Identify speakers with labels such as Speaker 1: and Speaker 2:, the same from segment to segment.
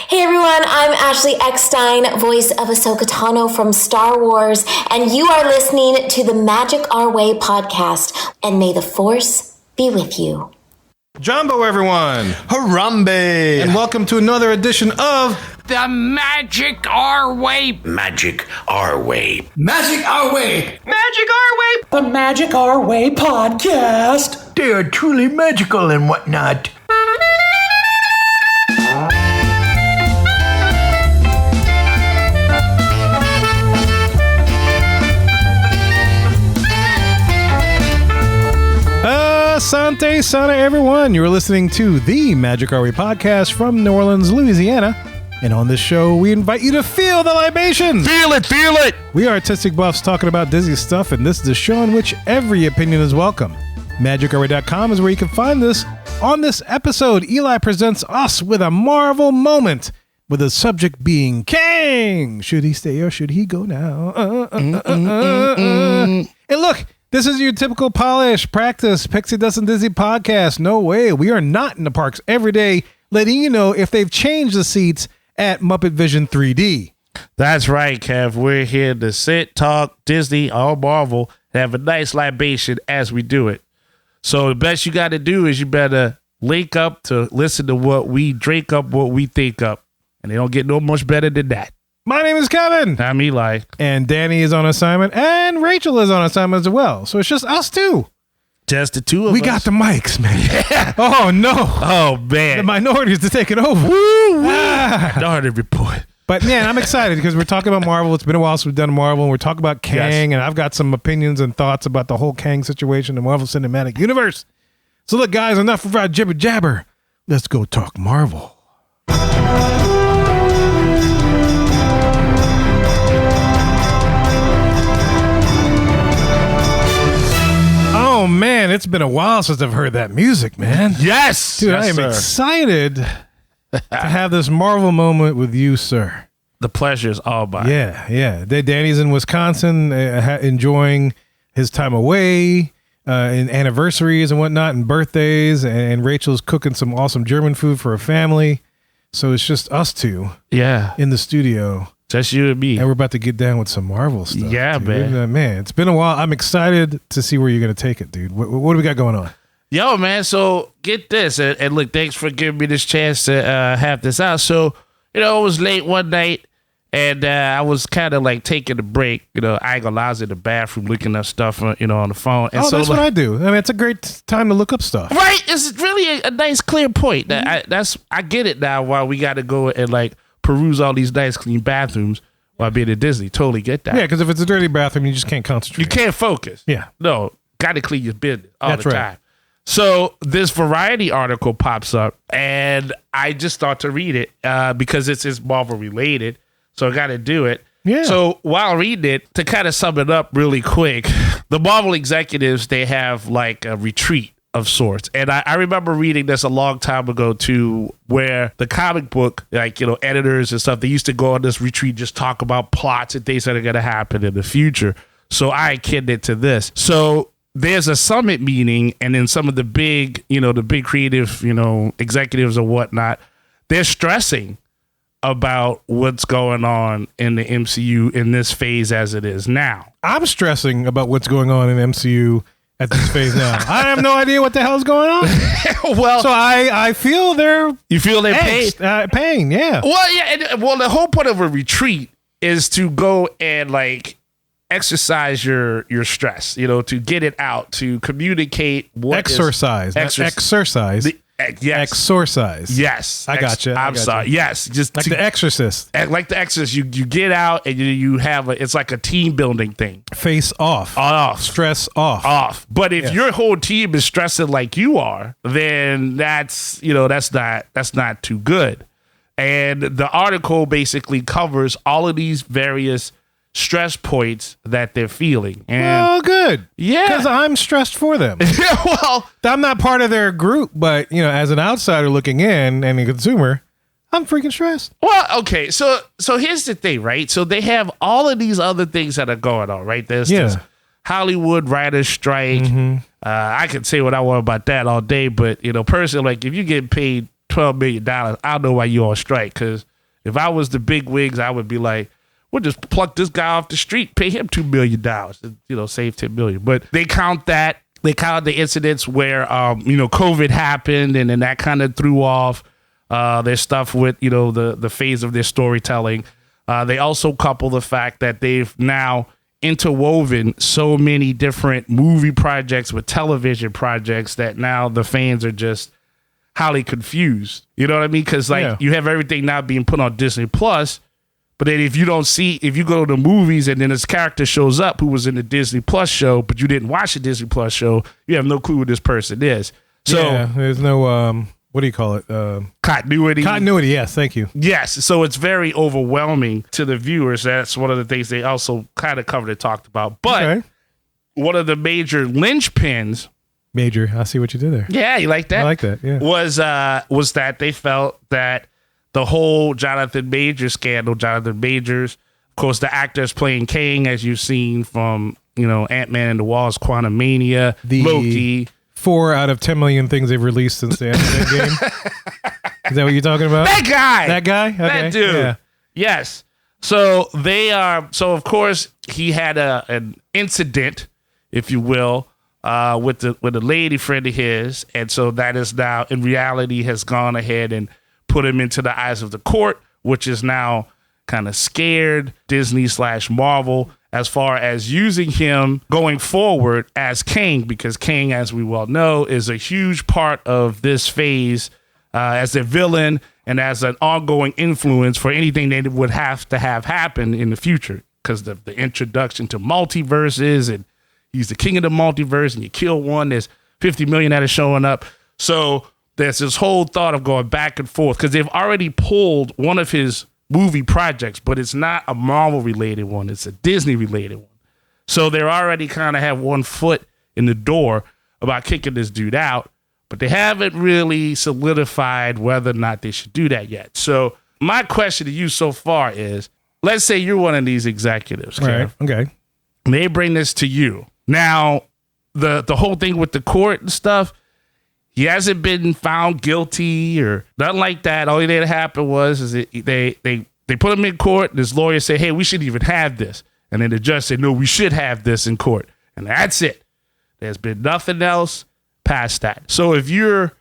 Speaker 1: Hey everyone, I'm Ashley Eckstein, voice of Ahsoka Tano from Star Wars, and you are listening to the Magic Our Way podcast, and may the Force be with you.
Speaker 2: Jumbo, everyone!
Speaker 3: Harambe!
Speaker 2: And welcome to another edition of
Speaker 4: The Magic Our Way.
Speaker 5: Magic Our Way.
Speaker 3: Magic Our Way!
Speaker 4: Magic Our Way.
Speaker 6: The Magic Our Way podcast.
Speaker 3: They are truly magical and whatnot.
Speaker 2: Asante Sana, everyone. You're listening to the Magic Our Way podcast from New Orleans, Louisiana. And on this show, we invite you to feel the libations.
Speaker 3: Feel it, feel it!
Speaker 2: We are artistic buffs talking about Disney stuff, and this is a show in which every opinion is welcome. MagicOurWay.com is where you can find this. On this episode, Eli presents us with a Marvel moment, with the subject being Kang. Should he stay or should he go now? And look, this is your typical polish, practice, Pixie Dust and Disney podcast. No way. We are not in the parks every day, letting you know if they've changed the seats at Muppet Vision 3D.
Speaker 7: That's right, Kev. We're here to sit, talk, Disney, all Marvel, and have a nice libation as we do it. So the best you got to do is you better link up to listen to what we drink up, what we think up. And they don't get no much better than that.
Speaker 2: My name is Kevin.
Speaker 7: I'm Eli.
Speaker 2: And Danny is on assignment, and Rachel is on assignment as well. So it's just us two.
Speaker 7: Just the two of us.
Speaker 2: We got the mics, man.
Speaker 7: Yeah.
Speaker 2: Oh, no.
Speaker 7: Oh, man.
Speaker 2: The minorities are taking over.
Speaker 7: Minority Report.
Speaker 2: But, man, I'm excited because we're talking about Marvel. It's been a while since we've done Marvel, and we're talking about Kang, and I've got some opinions and thoughts about the whole Kang situation in the Marvel Cinematic Universe. So, look, guys, enough of our jibber-jabber. Let's go talk Marvel. Oh, man, it's been a while since I've heard that music, man.
Speaker 7: Yes.
Speaker 2: Dude,
Speaker 7: yes,
Speaker 2: I am
Speaker 7: sir.
Speaker 2: excited to have this Marvel moment with you, sir.
Speaker 7: The pleasure is all mine.
Speaker 2: Yeah. Danny's in Wisconsin enjoying his time away, and anniversaries and whatnot, and birthdays, and Rachel's cooking some awesome German food for her family. So it's just us two in the studio.
Speaker 7: Just you and me.
Speaker 2: And we're about to get down with some Marvel stuff.
Speaker 7: Yeah,
Speaker 2: dude.
Speaker 7: man.
Speaker 2: Man, it's been a while. I'm excited to see where you're going to take it, dude. What do we got going on?
Speaker 7: Yo, man, so get this. And look, thanks for giving me this chance to have this out. So, it was late one night, and I was kind of like taking a break. I ain't gonna lie, I was in the bathroom looking up stuff, on the phone. And so,
Speaker 2: that's what I do. I mean, it's a great time to look up stuff.
Speaker 7: Right? It's really a nice, clear point. I get it now why we got to go and like peruse all these nice, clean bathrooms while being at Disney. Totally get that.
Speaker 2: Yeah, because if it's a dirty bathroom, you just can't concentrate.
Speaker 7: You can't focus.
Speaker 2: Yeah.
Speaker 7: No, got to clean your business all
Speaker 2: That's
Speaker 7: the
Speaker 2: right.
Speaker 7: time. So this Variety article pops up, and I just start to read it because it's Marvel related. So I got to do it.
Speaker 2: Yeah.
Speaker 7: So while reading it, to kind of sum it up really quick, the Marvel executives, they have like a retreat of sorts. And I remember reading this a long time ago too, where the comic book, like, editors and stuff, they used to go on this retreat, just talk about plots and things that are going to happen in the future. So I akin it to this. So there's a summit meeting, and then some of the big, the big creative, executives or whatnot, they're stressing about what's going on in the MCU in this phase as it is now.
Speaker 2: I'm stressing about what's going on in MCU at this phase now. I have no idea what the hell's going on.
Speaker 7: Well,
Speaker 2: so I feel
Speaker 7: you feel their pain.
Speaker 2: Pain, yeah.
Speaker 7: Well, yeah. The whole point of a retreat is to go and like exercise your stress. To get it out, to communicate.
Speaker 2: Exercise. Exercise.
Speaker 7: Yes.
Speaker 2: Exorcise.
Speaker 7: Yes.
Speaker 2: I got you.
Speaker 7: I'm sorry. Yes. Just
Speaker 2: like The Exorcist.
Speaker 7: Like The Exorcist, you get out and you have it's like a team building thing.
Speaker 2: Face off.
Speaker 7: Off.
Speaker 2: Stress off.
Speaker 7: Off. But if your whole team is stressing like you are, then that's not too good. And the article basically covers all of these various stress points that they're feeling. And
Speaker 2: well, good.
Speaker 7: Yeah.
Speaker 2: Because I'm stressed for them.
Speaker 7: Well,
Speaker 2: I'm not part of their group, but, as an outsider looking in and a consumer, I'm freaking stressed.
Speaker 7: Well, okay. So here's the thing, right? So they have all of these other things that are going on, right? There's this Hollywood writers strike. Mm-hmm. I could say what I want about that all day, but, personally, like if you get paid $12 million, I don't know why you on strike, because If I was the big wigs, I would be like, we'll just pluck this guy off the street, pay him $2 million, save $10 million. But they count that. They count the incidents where, COVID happened, and then that kind of threw off their stuff with, the phase of their storytelling. They also couple the fact that they've now interwoven so many different movie projects with television projects that now the fans are just highly confused. You know what I mean? Because you have everything now being put on Disney Plus, but then if you go to the movies and then this character shows up who was in the Disney Plus show, but you didn't watch the Disney Plus show, you have no clue who this person is. So
Speaker 2: there's no what do you call it?
Speaker 7: Continuity.
Speaker 2: Continuity, yes, thank you.
Speaker 7: Yes, so it's very overwhelming to the viewers. That's one of the things they also kind of covered and talked about. But one of the major linchpins.
Speaker 2: Major, I see what you did there.
Speaker 7: Yeah, you like that?
Speaker 2: I like that, yeah.
Speaker 7: Was that they felt that the whole Jonathan Majors scandal, Jonathan Majors, of course, the actors playing Kang, as you've seen from, Ant-Man and the Wasp, Quantumania, Loki.
Speaker 2: 4 out of 10 million things they've released since the end of that game. Is that what you're talking about?
Speaker 7: That guy.
Speaker 2: That guy? Okay.
Speaker 7: That dude.
Speaker 2: Yeah.
Speaker 7: Yes. So they are. So of course he had an incident, if you will, with a lady friend of his, and so that is now in reality has gone ahead and put him into the eyes of the court, which is now kind of scared Disney/Marvel as far as using him going forward as Kang, because Kang, as we well know, is a huge part of this phase as a villain and as an ongoing influence for anything they would have to have happen in the future, because the introduction to multiverses, and he's the king of the multiverse, and you kill one, there's 50 million that is showing up. So there's this whole thought of going back and forth, because they've already pulled one of his movie projects, but it's not a Marvel related one, it's a Disney related one. So they're already kind of have one foot in the door about kicking this dude out, but they haven't really solidified whether or not they should do that yet. So my question to you so far is, let's say you're one of these executives, Kev.
Speaker 2: Right. Okay.
Speaker 7: And they bring this to you. Now, the whole thing with the court and stuff, he hasn't been found guilty or nothing like that. All that happened was they put him in court, and his lawyer said, hey, we should even have this. And then the judge said, no, we should have this in court. And that's it. There's been nothing else past that. So if you're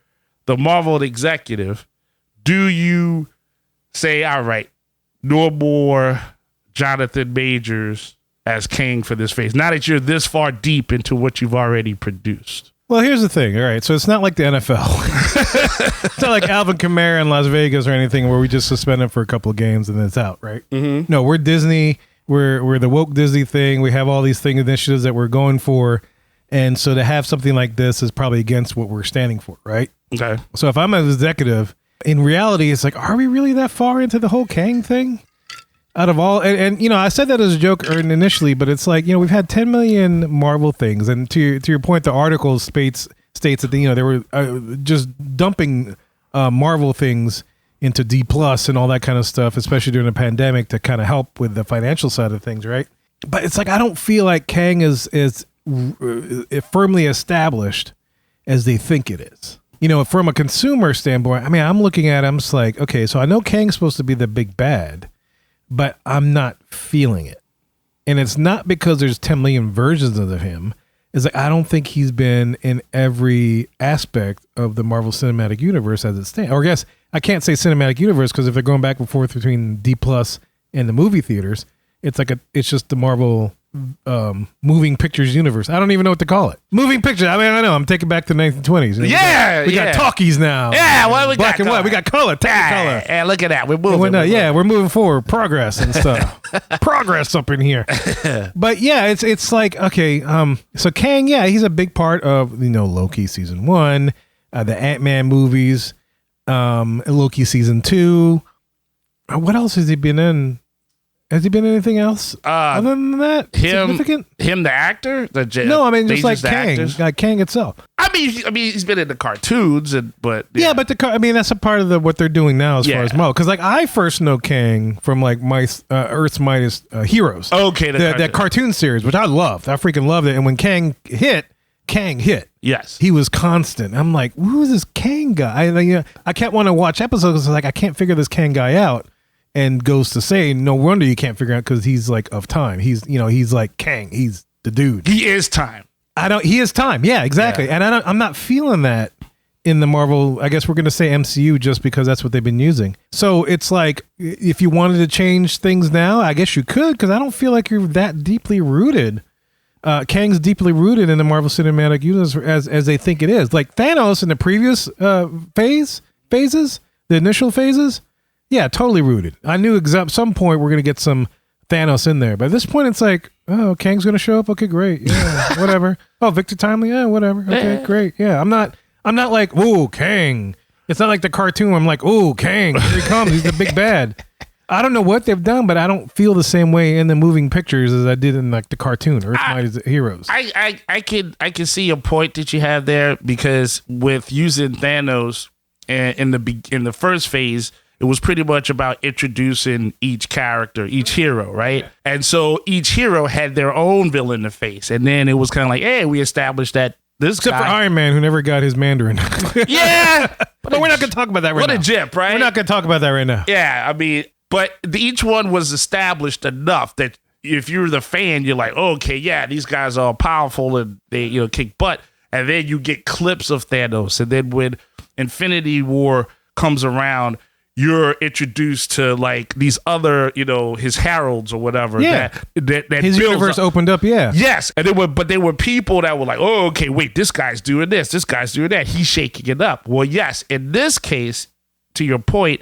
Speaker 7: the Marvel executive, do you say, all right, no more Jonathan Majors as Kang for this phase, now that you're this far deep into what you've already produced?
Speaker 2: Well, here's the thing. All right, so it's not like the NFL. It's not like Alvin Kamara in Las Vegas or anything where we just suspend him for a couple of games and then it's out, right? Mm-hmm. No, we're Disney. We're the woke Disney thing. We have all these initiatives that we're going for, and so to have something like this is probably against what we're standing for, right?
Speaker 7: Okay.
Speaker 2: So if I'm an executive, in reality, it's like, are we really that far into the whole Kang thing? Out of all, and I said that as a joke initially, but it's like, we've had 10 million Marvel things, and to your point, the article states that they were just dumping Marvel things into D+ and all that kind of stuff, especially during the pandemic, to kind of help with the financial side of things, right? But it's like, I don't feel like Kang is firmly established as they think it is. From a consumer standpoint, I mean, I'm looking at it, I'm just like, okay, so I know Kang's supposed to be the big bad, but I'm not feeling it. And it's not because there's 10 million versions of him. It's like, I don't think he's been in every aspect of the Marvel Cinematic Universe as it stands. Or I guess I can't say Cinematic Universe, because if they're going back and forth between D+ and the movie theaters, it's just the Marvel moving pictures universe. I don't even know what to call it. Moving pictures. I mean, I know. I'm taking back to the 1920s.
Speaker 7: We
Speaker 2: got talkies now.
Speaker 7: Yeah, well, we
Speaker 2: black
Speaker 7: got
Speaker 2: and white. We got color. Color.
Speaker 7: Yeah, look at that. We're moving.
Speaker 2: We're moving forward. Progress and stuff. Progress up in here. But yeah, it's like, okay. So Kang, yeah, he's a big part of Loki season 1, the Ant-Man movies, Loki season 2. What else has he been in? Has he been in anything else other than that? Significant?
Speaker 7: Him, the actor?
Speaker 2: No, I mean, just like Kang. Like Kang itself.
Speaker 7: I mean, he's been in the cartoons, but
Speaker 2: that's a part of what they're doing now as far as Marvel. Because like I first know Kang from like my Earth's Mightiest Heroes.
Speaker 7: Okay,
Speaker 2: that cartoon series, which I loved. I freaking loved it. And when Kang hit.
Speaker 7: Yes,
Speaker 2: he was constant. I'm like, who is this Kang guy? I kept wanting to watch episodes. Like I can't figure this Kang guy out. and goes to say, no wonder you can't figure out because he's like of time. He's like Kang. He's the dude.
Speaker 7: He is time.
Speaker 2: He is time. Yeah, exactly.
Speaker 7: Yeah.
Speaker 2: And I'm not feeling that in the Marvel, I guess we're going to say MCU just because that's what they've been using. So it's like, if you wanted to change things now, I guess you could, because I don't feel like you're that deeply rooted. Kang's deeply rooted in the Marvel Cinematic Universe as they think it is. Like Thanos in the previous phases, the initial phases, yeah, totally rooted. I knew at some point we're going to get some Thanos in there. But at this point, it's like, oh, Kang's going to show up? Okay, great. Yeah, whatever. Oh, Victor Timely? Yeah, whatever. Okay, great. Yeah, I'm not like, oh, Kang. It's not like the cartoon where I'm like, oh, Kang, here he comes. He's the big bad. I don't know what they've done, but I don't feel the same way in the moving pictures as I did in like the cartoon Earth Mighty Heroes.
Speaker 7: I can see a point that you have there, because with using Thanos in the first phase, it was pretty much about introducing each character, each hero, right? Yeah. And so each hero had their own villain to face, and then it was kind of like, hey, we established that this
Speaker 2: Except
Speaker 7: guy,
Speaker 2: for Iron Man, who never got his Mandarin.
Speaker 7: Yeah,
Speaker 2: but we're not going to talk about that right now.
Speaker 7: What a jip, right?
Speaker 2: We're not going to talk about that right now.
Speaker 7: Yeah, I mean, but each one was established enough that if you're the fan, you're like, oh, okay, yeah, these guys are powerful and they kick butt. And then you get clips of Thanos, and then when Infinity War comes around, you're introduced to like these other, his heralds or whatever.
Speaker 2: Yeah.
Speaker 7: That
Speaker 2: his universe opened up. Yeah.
Speaker 7: Yes. And there were people that were like, oh, okay, wait, this guy's doing this. This guy's doing that. He's shaking it up. Well, yes. In this case, to your point,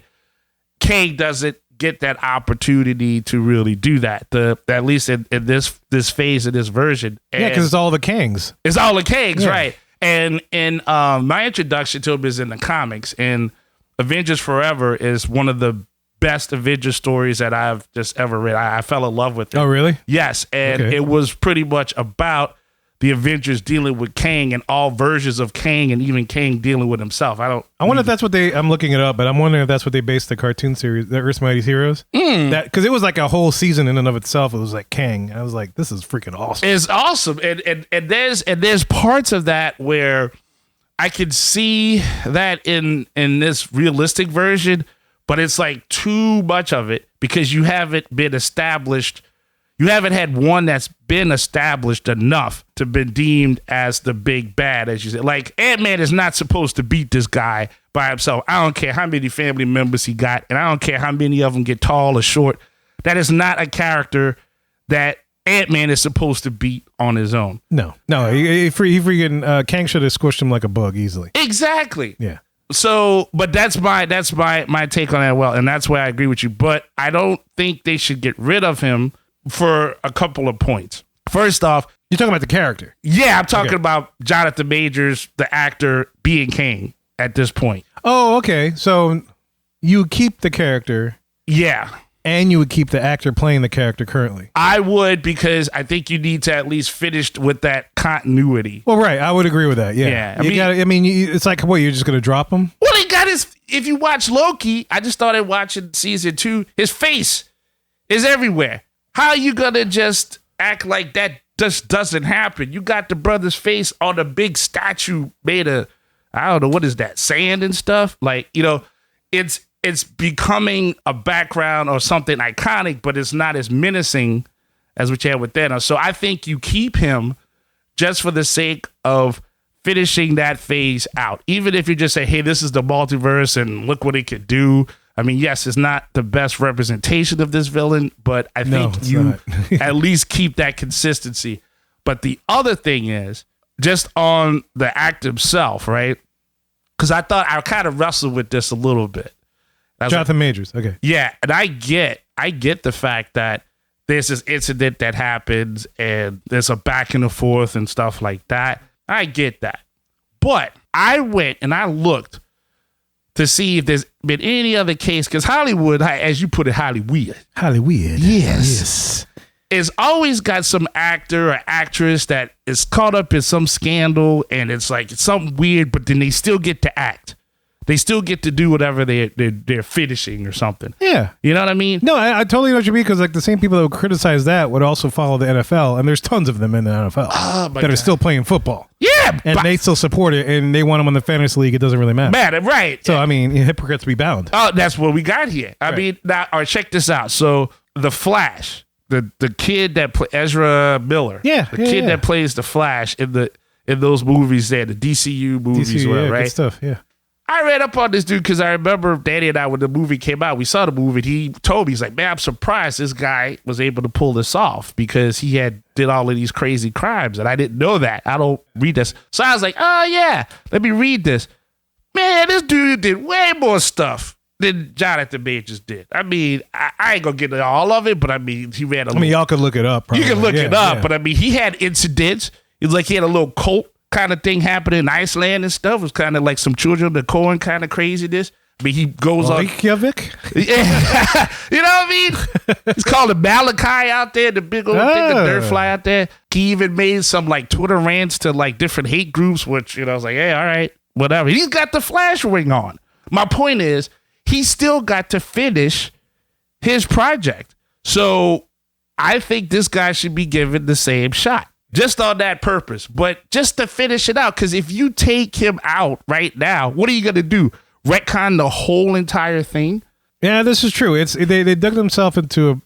Speaker 7: Kang doesn't get that opportunity to really do that. At least in this phase of this version.
Speaker 2: Yeah, because it's all the Kangs.
Speaker 7: It's all the Kangs, yeah. Right. And my introduction to him is in the comics, and Avengers Forever is one of the best Avengers stories that I've just ever read. I fell in love with it.
Speaker 2: Oh, really?
Speaker 7: Yes. And It was pretty much about the Avengers dealing with Kang and all versions of Kang, and even Kang dealing with himself. I wonder
Speaker 2: if that's what I'm looking it up, but I'm wondering if that's what they based the cartoon series, the Earth Mighty Heroes. Because it was like a whole season in and of itself. It was like Kang. I was like, this is freaking awesome.
Speaker 7: It's awesome. And there's parts of that where I could see that in this realistic version, but it's like too much of it because you haven't been established. You haven't had one that's been established enough to be deemed as the big bad, as you said. Like, Ant-Man is not supposed to beat this guy by himself. I don't care how many family members he got, and I don't care how many of them get tall or short. That is not a character that Ant-Man is supposed to beat on his own.
Speaker 2: No. He freaking Kang should have squished him like a bug easily.
Speaker 7: Exactly.
Speaker 2: Yeah.
Speaker 7: So, but that's my take on that. Well, and that's why I agree with you. But I don't think they should get rid of him for a couple of points. First off,
Speaker 2: you're talking about the character.
Speaker 7: Yeah, I'm talking about Jonathan Majors, the actor, being Kang at this point.
Speaker 2: Oh, okay. So you keep the character.
Speaker 7: Yeah.
Speaker 2: And you would keep the actor playing the character currently.
Speaker 7: I would, because I think you need to at least finish with that continuity.
Speaker 2: Well, right. I would agree with that. Yeah. It's like, what, you're just going to drop him?
Speaker 7: Well, he got if you watch Loki, I just started watching season 2, his face is everywhere. How are you going to just act like that just doesn't happen? You got the brother's face on a big statue made of, I don't know, what is that, sand and stuff? Like, it's becoming a background or something iconic, but it's not as menacing as what you had with Thanos. So I think you keep him just for the sake of finishing that phase out. Even if you just say, hey, this is the multiverse and look what it could do. I mean, yes, it's not the best representation of this villain, but I think you at least keep that consistency. But the other thing is just on the act himself, right? Because I kind of wrestled with this a little bit.
Speaker 2: Jonathan Majors, okay.
Speaker 7: Yeah, and I get the fact that there's this incident that happens and there's a back and forth and stuff like that. I get that. But I went and I looked to see if there's been any other case, because Hollywood, as you put it, Hollywood. Yes. It's always got some actor or actress that is caught up in some scandal, and it's like it's something weird, but then they still get to act. They still get to do whatever they're finishing or something.
Speaker 2: Yeah.
Speaker 7: You know what I mean?
Speaker 2: No, I totally know what you mean, because like the same people that would criticize that would also follow the NFL, and there's tons of them in the NFL that are still playing football.
Speaker 7: Yeah. Yeah,
Speaker 2: and they still support it, and they want him on the fantasy league. It doesn't really matter.
Speaker 7: Right.
Speaker 2: So I mean, hypocrites be bound.
Speaker 7: Oh, that's what we got here. I mean, now, all right, check this out. So the Flash, the kid that Ezra Miller, the kid that plays the Flash in those movies there, the DCU movies, right?
Speaker 2: Good stuff. Yeah.
Speaker 7: I read up on this dude because I remember Danny and I, when the movie came out, we saw the movie. And he told me, he's like, man, I'm surprised this guy was able to pull this off because he did all of these crazy crimes, and I didn't know that. I don't read this, so I was like, oh yeah, let me read this. Man, this dude did way more stuff than Jonathan Majors did. I mean, I ain't gonna get into all of it, but I mean, he ran a.
Speaker 2: Y'all could look it up. Probably.
Speaker 7: You can look it up, but I mean, he had incidents. It was like he had a little cult kind of thing happening in Iceland and stuff. It was kind of like some Children of the Corn kind of craziness. I mean, he goes on.
Speaker 2: Reykjavik?
Speaker 7: Yeah. You know what I mean? He's called a Malachi out there, the big old thing, the dirt fly out there. He even made some like Twitter rants to like different hate groups, which, I was like, hey, all right, whatever. He's got the Flash ring on. My point is, he still got to finish his project. So I think this guy should be given the same shot. Just on that purpose, but just to finish it out. Because if you take him out right now, what are you going to do? Retcon the whole entire thing?
Speaker 2: Yeah, this is true. They dug themselves into a.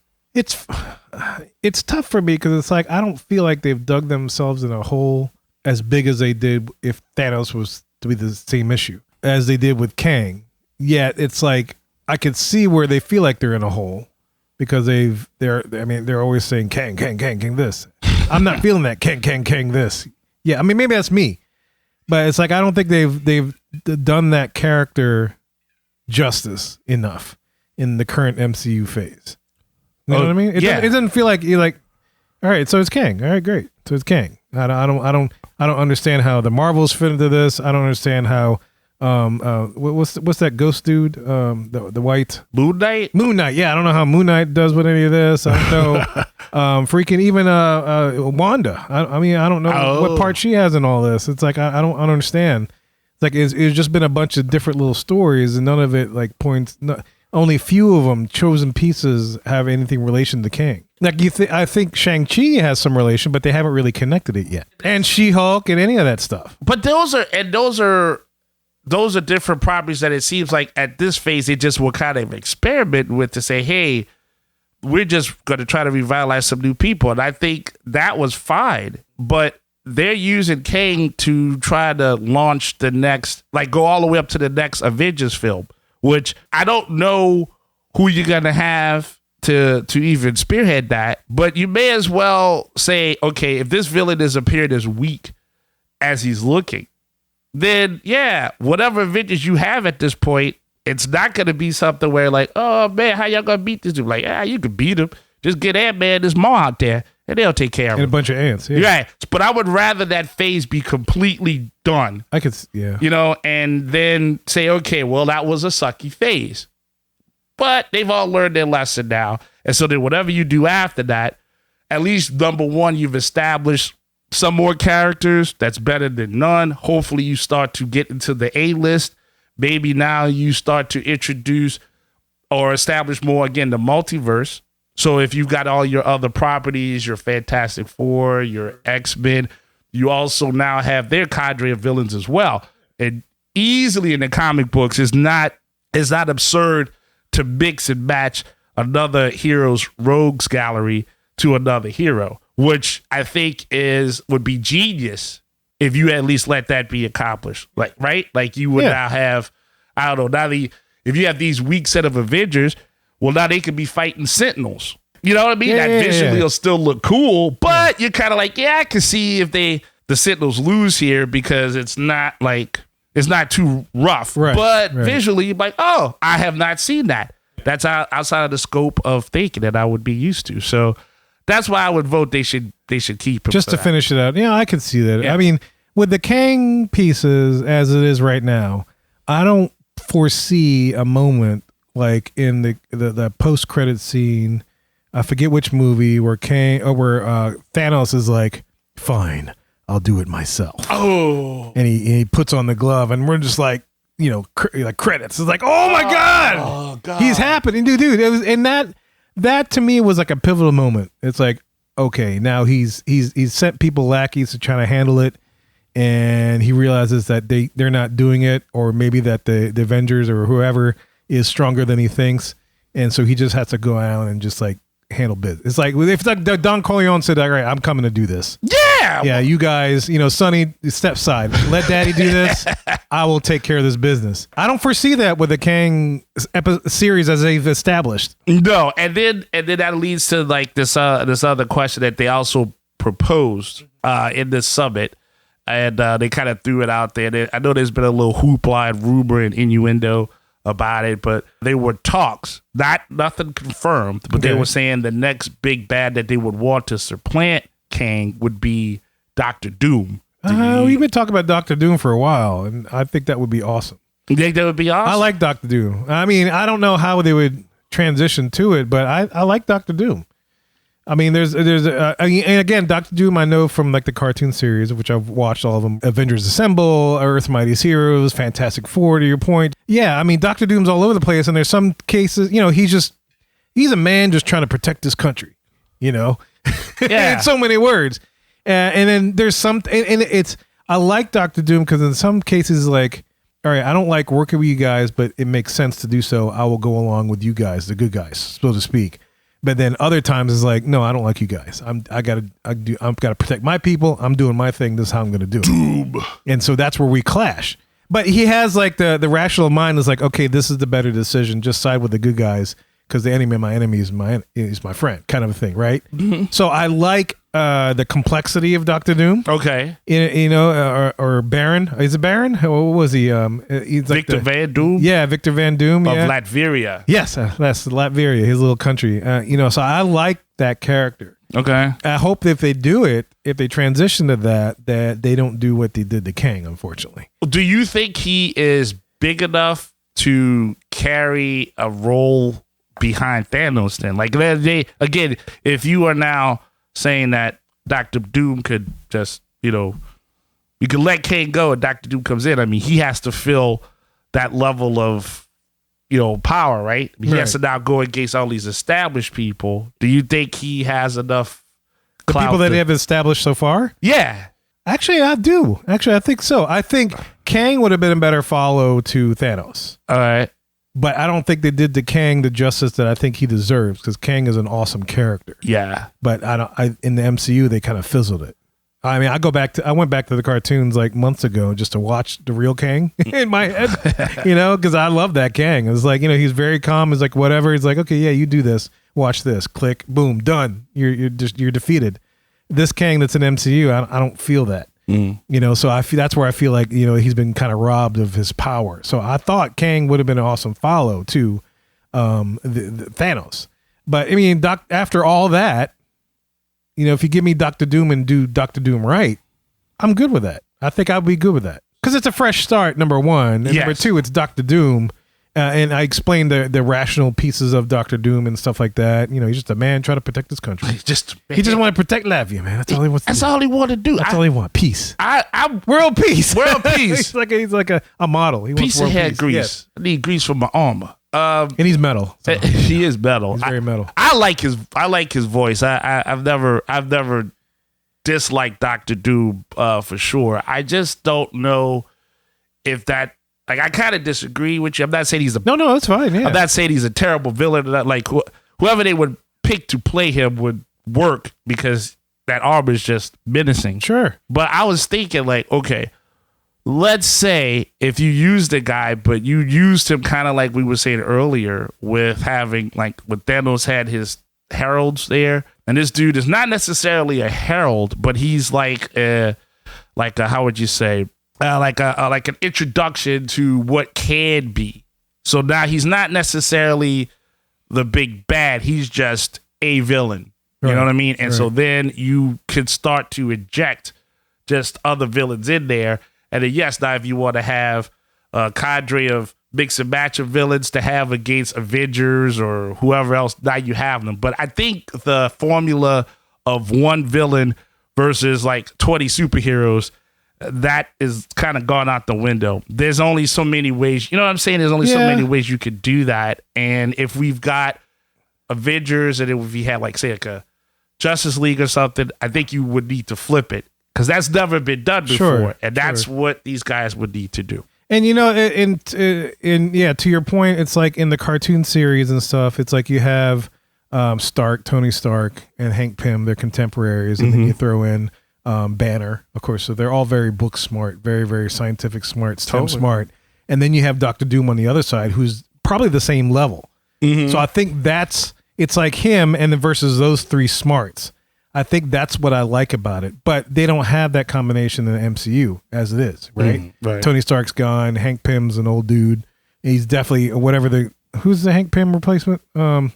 Speaker 2: It's tough for me because it's like I don't feel like they've dug themselves in a hole as big as they did if Thanos was to be the same issue as they did with Kang. Yet it's like I could see where they feel like they're in a hole because they're always saying Kang this. I'm not feeling that Kang this. Yeah, I mean maybe that's me, but it's like I don't think they've done that character justice enough in the current MCU phase. You know what I mean? It doesn't feel like you're like, all right, so it's Kang. All right, great. So it's Kang. I don't understand how the Marvels fit into this. I don't understand how what's that ghost dude? The white
Speaker 7: Moon Knight.
Speaker 2: Yeah, I don't know how Moon Knight does with any of this. I don't know. Freaking even Wanda. I mean, I don't know what part she has in all this. It's like I don't understand. It's like it's just been a bunch of different little stories, and none of it like points. Only a few of them, chosen pieces, have anything relation to Kang. Like I think Shang-Chi has some relation, but they haven't really connected it yet. And She-Hulk and any of that stuff.
Speaker 7: But those are different properties that it seems like at this phase they just will kind of experiment with to say, hey, we're just going to try to revitalize some new people. And I think that was fine. But they're using Kang to try to launch the next, like go all the way up to the next Avengers film, which I don't know who you're going to have to even spearhead that. But you may as well say, okay, if this villain is appeared as weak as he's looking, then yeah, whatever Avengers you have at this point, it's not going to be something where like, oh man, how y'all going to beat this dude? Like, you can beat him. Just get Ant-Man, this Maw out there, and they'll take care of him.
Speaker 2: And a bunch of ants. Yeah.
Speaker 7: Right. But I would rather that phase be completely done.
Speaker 2: I could, yeah.
Speaker 7: And then say, okay, well, that was a sucky phase. But they've all learned their lesson now. And so then whatever you do after that, at least number one, you've established some more characters. That's better than none. Hopefully you start to get into the A-list. Maybe now you start to introduce or establish more, again, the multiverse. So if you've got all your other properties, your Fantastic Four, your X-Men, you also now have their cadre of villains as well. And easily in the comic books, it's not absurd to mix and match another hero's rogues gallery to another hero, which I think would be genius if you at least let that be accomplished. Like, right? Like you would now have, I don't know, if you have these weak set of Avengers, well, now they could be fighting Sentinels. You know what I mean? That visually will still look cool, but you're kind of like, I can see if the Sentinels lose here because it's not too rough. Right, but visually, you're like, oh, I have not seen that. That's outside of the scope of thinking that I would be used to. So that's why I would vote they should keep him.
Speaker 2: Just to finish it out. Yeah, I can see that.
Speaker 7: Yeah.
Speaker 2: I mean, with the Kang pieces as it is right now, I don't foresee a moment like in the post-credit scene, I forget which movie, where Thanos is like, fine, I'll do it myself.
Speaker 7: Oh.
Speaker 2: And he puts on the glove, and we're just like, like credits. It's like, oh my God, he's happening, dude. It was, and that to me was like a pivotal moment. It's like, okay, now he's sent people lackeys to try to handle it, and he realizes that they're not doing it, or maybe that the Avengers or whoever is stronger than he thinks, and so he just has to go out and just like handle business. It's like if like Don Corleone said, all right, I'm coming to do this. Yeah, you guys, Sonny, step aside. Let Daddy do this. I will take care of this business. I don't foresee that with the Kang series as they've established.
Speaker 7: No, and then that leads to like this other question that they also proposed in this summit, and they kind of threw it out there. I know there's been a little hoopla and rumor and innuendo about it, but they were talks, nothing confirmed, but they were saying the next big bad that they would want to supplant Kang would be Dr. Doom.
Speaker 2: We've been talking about Dr. Doom for a while, and I think that would be awesome.
Speaker 7: You think that would be awesome?
Speaker 2: I like Dr. Doom. I mean, I don't know how they would transition to it, but I like Dr. Doom. I mean, there's and again, Dr. Doom I know from like the cartoon series, which I've watched all of them. Avengers Assemble, Earth's Mightiest Heroes, Fantastic Four, to your point. Yeah, I mean, Dr. Doom's all over the place, and there's some cases, he's a man just trying to protect his country, Yeah. In so many words. And then there's some, and I like Dr. Doom because in some cases, like, all right, I don't like working with you guys, but it makes sense to do so. I will go along with you guys, the good guys, so to speak. But then other times it's like, no, I don't like you guys. I gotta protect my people. I'm doing my thing. This is how I'm gonna do it. Doom. And so that's where we clash. But he has like the rational mind is like, okay, this is the better decision. Just side with the good guys because the enemy of my enemy is my friend, kind of a thing, right? Mm-hmm. So I like the complexity of Dr. Doom.
Speaker 7: Okay.
Speaker 2: Or Baron. Is it Baron? What was he? He's like
Speaker 7: Victor Van Doom?
Speaker 2: Yeah, Victor Van Doom.
Speaker 7: Of Latveria.
Speaker 2: Yes, that's Latveria, his little country. So I like that character.
Speaker 7: Okay.
Speaker 2: I hope that if they do it, if they transition to that they don't do what they did to Kang, unfortunately.
Speaker 7: Do you think he is big enough to carry a role behind Thanos then? Like, again, if you are now saying that Dr. Doom could just, you could let Kang go and Dr. Doom comes in. I mean, he has to fill that level of, power, right? He has to now go against all these established people. Do you think he has enough clout?
Speaker 2: The people that they have established so far?
Speaker 7: Yeah.
Speaker 2: Actually, I do. Actually, I think so. I think Kang would have been a better follow to Thanos.
Speaker 7: All right.
Speaker 2: But I don't think they did to Kang the justice that I think he deserves because Kang is an awesome character.
Speaker 7: Yeah.
Speaker 2: But in the MCU, they kind of fizzled it. I mean, I went back to the cartoons like months ago just to watch the real Kang in my head, because I love that Kang. It was like, he's very calm. It's like, whatever. He's like, okay, yeah, you do this. Watch this. Click. Boom. Done. You're defeated. This Kang that's in MCU, I don't feel that. So that's where I feel like, he's been kind of robbed of his power. So I thought Kang would have been an awesome follow to the Thanos. But I mean, after all that, if you give me Dr. Doom and do Dr. Doom right, I'm good with that. I think I'll be good with that because it's a fresh start, number one. And number two, it's Dr. Doom. And I explained the rational pieces of Dr. Doom and stuff like that. He's just a man trying to protect his country. He just want to protect Latvia, man. That's all he wants to do.
Speaker 7: That's all he want to do.
Speaker 2: That's all he wants. Peace.
Speaker 7: World peace. World peace.
Speaker 2: he's like a model. He
Speaker 7: piece
Speaker 2: wants
Speaker 7: of head
Speaker 2: peace.
Speaker 7: grease.
Speaker 2: Yes.
Speaker 7: I need grease for my armor.
Speaker 2: And he's metal. So.
Speaker 7: He is metal.
Speaker 2: He's very metal.
Speaker 7: I like his voice. I've never disliked Dr. Doom for sure. I just don't know if that. Like, I kind of disagree with you. I'm not saying he's
Speaker 2: no, that's fine. Yeah.
Speaker 7: I'm not saying he's a terrible villain. Like, whoever they would pick to play him would work because that armor is just menacing.
Speaker 2: Sure.
Speaker 7: But I was thinking, like, okay, let's say if you used a guy, but you used him kind of like we were saying earlier with having, like, when Thanos had his heralds there, and this dude is not necessarily a herald, but he's like how would you say? Like an introduction to what can be. So now he's not necessarily the big bad. He's just a villain. You know what I mean? And so then you could start to inject just other villains in there. And then, yes, now if you want to have a cadre of mix and match of villains to have against Avengers or whoever else, now you have them. But I think the formula of one villain versus like 20 superheroes, that is kind of gone out the window. There's only so many ways, you know what I'm saying? There's only so many ways you could do that. And if we've got Avengers and if we had like, say, like a Justice League or something, I think you would need to flip it. because that's never been done before,
Speaker 2: Sure,
Speaker 7: and that's what these guys would need to do.
Speaker 2: And to your point, it's like in the cartoon series and stuff, it's like you have Tony Stark and Hank Pym, they're contemporaries, and then you throw in Banner, of course. So they're all very book smart, very, very scientific smart, STEM smart. And then you have Dr. Doom on the other side, who's probably the same level. So I think it's like him and then versus those three smarts. I think that's what I like about it. But they don't have that combination in the MCU as it is, right?
Speaker 7: Right.
Speaker 2: Tony Stark's gone. Hank Pym's an old dude. He's definitely who's the Hank Pym replacement?
Speaker 7: Well,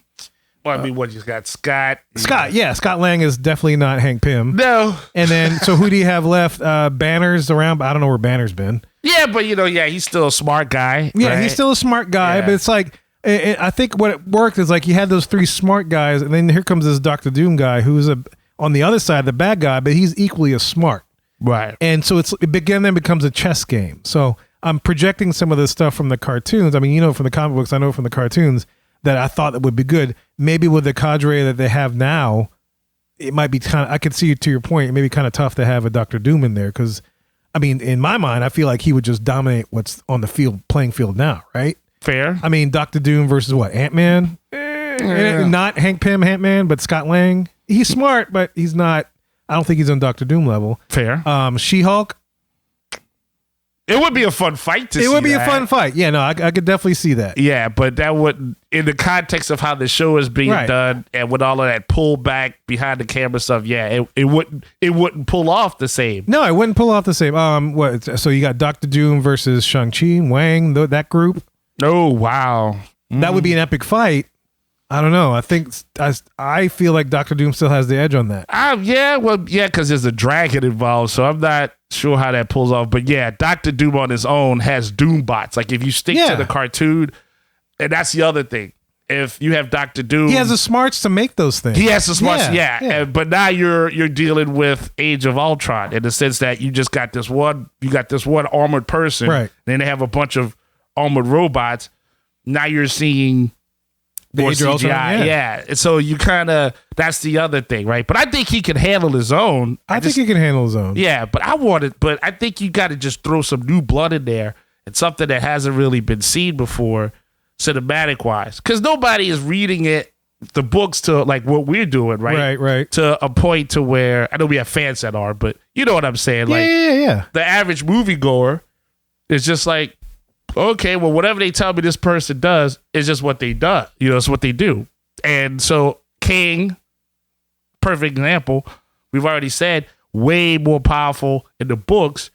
Speaker 7: I mean, what you got? Scott.
Speaker 2: Scott Lang is definitely not Hank Pym.
Speaker 7: No.
Speaker 2: And then, so who do you have left? Banner's around, but I don't know where Banner's been.
Speaker 7: Yeah, but he's still a smart guy.
Speaker 2: Yeah,
Speaker 7: right?
Speaker 2: he's still a smart guy, but it's like, I think what it worked is like you had those three smart guys, and then here comes this Dr. Doom guy who's on the other side, the bad guy, but he's equally as smart.
Speaker 7: Right.
Speaker 2: And so it becomes a chess game. So I'm projecting some of the stuff from the cartoons. I mean, from the comic books, I know from the cartoons that I thought that would be good. Maybe with the cadre that they have now, it might be I could see, to your point, it may be kind of tough to have a Dr. Doom in there because, I mean, in my mind, I feel like he would just dominate what's on the playing field now, right?
Speaker 7: Fair.
Speaker 2: I mean, Dr. Doom versus what? Ant-Man? Not Hank Pym, Ant-Man, but Scott Lang. He's smart, but he's not. I don't think he's on Dr. Doom level.
Speaker 7: Fair.
Speaker 2: She-Hulk.
Speaker 7: It would be a fun fight to see.
Speaker 2: It would be
Speaker 7: that.
Speaker 2: a fun fight. Yeah, no, I could definitely see that.
Speaker 7: Yeah, but that would, in the context of how the show is being done and with all of that pullback behind the camera stuff, it wouldn't pull off the same.
Speaker 2: No, it wouldn't pull off the same. So you got Dr. Doom versus Shang-Chi, Wang, that group.
Speaker 7: Oh, wow.
Speaker 2: That would be an epic fight. I don't know. I feel like Dr. Doom still has the edge on that.
Speaker 7: Because there's a dragon involved, so I'm not sure how that pulls off. But yeah, Dr. Doom on his own has Doom bots. Like if you stick to the cartoon, and that's the other thing. If you have Dr. Doom,
Speaker 2: he has the smarts to make those things.
Speaker 7: He has the smarts, but now you're dealing with Age of Ultron in the sense that you just got this one armored person,
Speaker 2: right?
Speaker 7: Then they have a bunch of armored robots. Now you're seeing
Speaker 2: the Age of Ultron,
Speaker 7: And so you that's the other thing, right? But I think he can handle his own.
Speaker 2: I think he can handle his own.
Speaker 7: Yeah, but I think you got to just throw some new blood in there and something that hasn't really been seen before, cinematic wise, because nobody is reading the books to like what we're doing, right?
Speaker 2: Right.
Speaker 7: To a point to where I know we have fans that are, but you know what I'm saying? Like,
Speaker 2: yeah.
Speaker 7: The average moviegoer is just like, okay, well, whatever they tell me this person does is just what they do. It's what they do. And so Kang, perfect example, we've already said, way more powerful in the books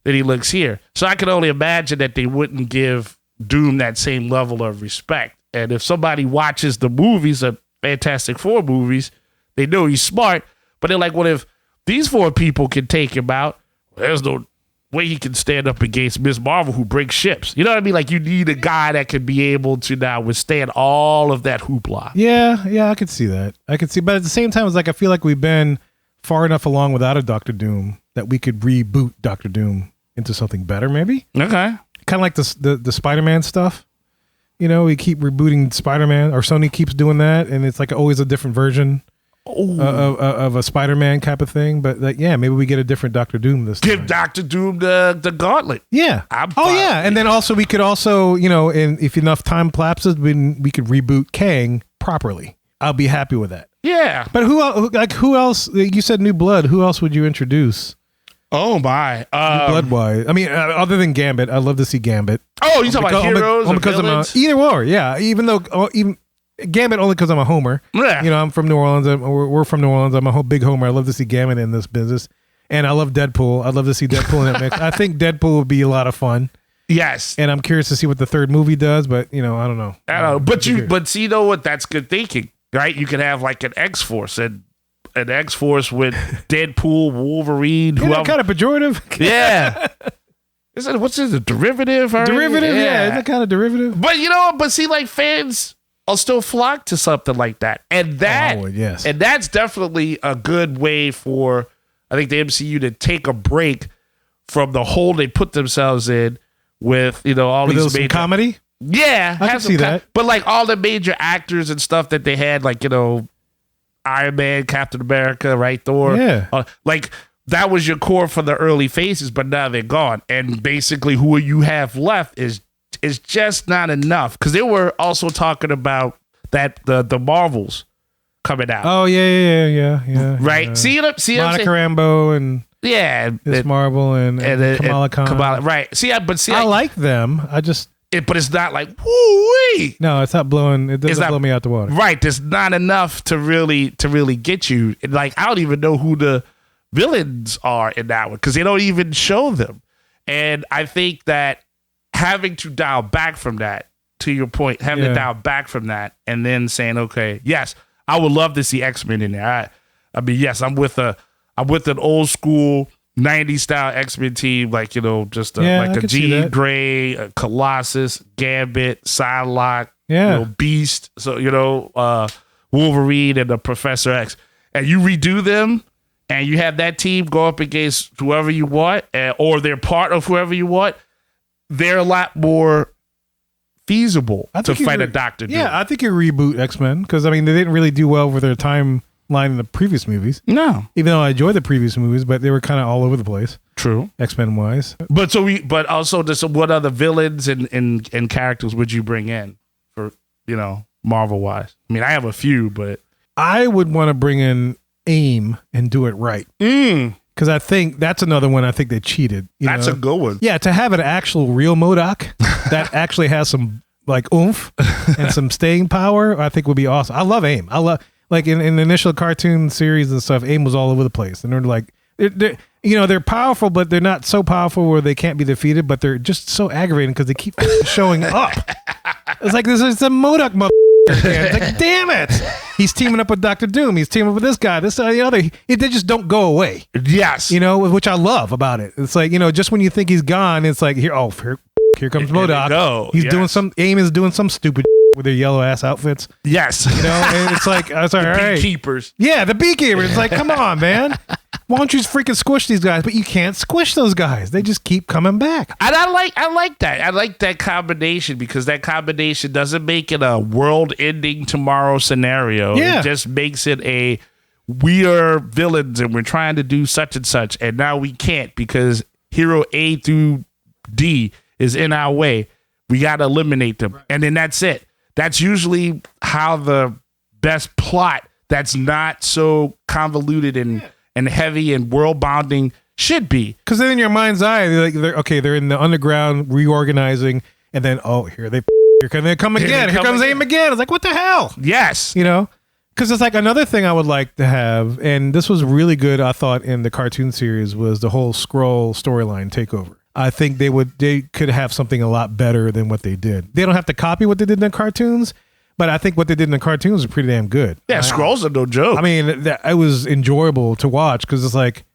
Speaker 7: than he looks here. So I can only imagine that they wouldn't give Doom that same level of respect. And if somebody watches the movies, the Fantastic Four movies, they know he's smart, but they're like, well, if these four people can take him out, there's no way he can stand up against Ms. Marvel, who breaks ships. You know what I mean? Like, you need a guy that can be able to now withstand all of that hoopla.
Speaker 2: Yeah, I could see that. But at the same time, it's like I feel like we've been far enough along without a Doctor Doom that we could reboot Doctor Doom into something better, maybe.
Speaker 7: Okay.
Speaker 2: Kind of like the Spider-Man stuff. We keep rebooting Spider-Man, or Sony keeps doing that, and it's like always a different version of a Spider-Man type of thing. But maybe we get a different Doctor Doom this time.
Speaker 7: Give Doctor Doom the gauntlet.
Speaker 2: Yeah. And then also we could also, if enough time lapses, we could reboot Kang properly. I'll be happy with that.
Speaker 7: Yeah.
Speaker 2: But who else? You said New Blood. Who else would you introduce?
Speaker 7: Oh my!
Speaker 2: New Blood wise. I mean, other than Gambit, I'd love to see Gambit.
Speaker 7: Oh, you talking about heroes or villains?
Speaker 2: Either or, yeah. Even though Gambit only because I'm a homer.
Speaker 7: Yeah.
Speaker 2: I'm from New Orleans. We're from New Orleans. I'm a big homer. I love to see Gambit in this business, and I love Deadpool. I'd love to see Deadpool in that mix. I think Deadpool would be a lot of fun.
Speaker 7: Yes.
Speaker 2: And I'm curious to see what the third movie does, but I don't know.
Speaker 7: But see, what? That's good thinking, right? You could have like an X-Force and an X-Force with Deadpool, Wolverine,
Speaker 2: whoever. Kind of pejorative.
Speaker 7: Yeah. What's this? A derivative?
Speaker 2: Derivative, yeah. Isn't that kind of derivative?
Speaker 7: But see, like fans will still flock to something like that. And and that's definitely a good way for, I think, the MCU to take a break from the hole they put themselves in with, all these major
Speaker 2: comedy.
Speaker 7: Yeah.
Speaker 2: I can see that.
Speaker 7: But like all the major actors and stuff that they had, like, Iron Man, Captain America, right? Thor.
Speaker 2: Yeah.
Speaker 7: Like that was your core for the early phases, but now they're gone. And basically who you have left is just not enough. Because they were also talking about that the Marvels coming out.
Speaker 2: Oh yeah.
Speaker 7: Right?
Speaker 2: Yeah.
Speaker 7: See what I'm
Speaker 2: Monica
Speaker 7: saying?
Speaker 2: Rambeau and
Speaker 7: Yeah.
Speaker 2: Miss Marvel and Kamala Khan.
Speaker 7: Right. See,
Speaker 2: I like them. I just
Speaker 7: but it's not like woo-wee.
Speaker 2: no, it's not blowing. It doesn't blow me out the water.
Speaker 7: Right. There's not enough to really get you. Like, I don't even know who the villains are in that one because they don't even show them. And I think that having to dial back from that, to your point, having to dial back from that and then saying, okay, yes, I would love to see X-Men in there. I mean, yes, I'm with an old school 90s style X-Men team, like, just like a Jean Grey, a Colossus, Gambit, Psylocke, Beast, so Wolverine and the Professor X, and you redo them, and you have that team go up against whoever you want, or they're part of whoever you want. They're a lot more feasible to fight a Doctor Doom.
Speaker 2: Yeah, I think you reboot X-Men because they didn't really do well with their timeline in the previous movies.
Speaker 7: No,
Speaker 2: even though I enjoyed the previous movies, but they were kind of all over the place.
Speaker 7: True,
Speaker 2: X-Men wise.
Speaker 7: But also, what other villains and characters would you bring in for Marvel wise? I mean, I have a few, but
Speaker 2: I would want to bring in AIM and do it right. Because I think that's another one. I think they cheated.
Speaker 7: That's a good one.
Speaker 2: Yeah, to have an actual real MODOK that actually has some oomph and some staying power, I think would be awesome. I love AIM. I love in the initial cartoon series and stuff. AIM was all over the place, and they're powerful, but they're not so powerful where they can't be defeated. But they're just so aggravating because they keep showing up. It's like this is a MODOK mother. It's like, damn it! He's teaming up with Dr. Doom. He's teaming up with this guy, this the other. They just don't go away.
Speaker 7: Yes,
Speaker 2: which I love about it. It's like just when you think he's gone, it's like here comes MODOK. He's doing some. AIM is doing some stupid with their yellow ass outfits.
Speaker 7: Yes,
Speaker 2: and it's like all right.
Speaker 7: Beekeepers.
Speaker 2: Yeah, the beekeepers. It's like, come on, man. Why don't you just freaking squish these guys? But you can't squish those guys. They just keep coming back.
Speaker 7: And I like that. I like that combination because that combination doesn't make it a world-ending tomorrow scenario.
Speaker 2: Yeah.
Speaker 7: It just makes it we are villains and we're trying to do such and such, and now we can't because hero A through D is in our way. We got to eliminate them. Right. And then that's it. That's usually how the best plot that's not so convoluted and heavy and world bounding should be.
Speaker 2: Because then in your mind's eye, they're in the underground reorganizing, and then here they come again. Here comes AIM again. It's like, what the hell?
Speaker 7: Yes,
Speaker 2: because it's like another thing I would like to have, and this was really good. I thought in the cartoon series was the whole Skrull storyline takeover. I think they could have something a lot better than what they did. They don't have to copy what they did in the cartoons. But I think what they did in the cartoons was pretty damn good.
Speaker 7: Yeah, Skrulls are no joke.
Speaker 2: I mean, it was enjoyable to watch because it's like,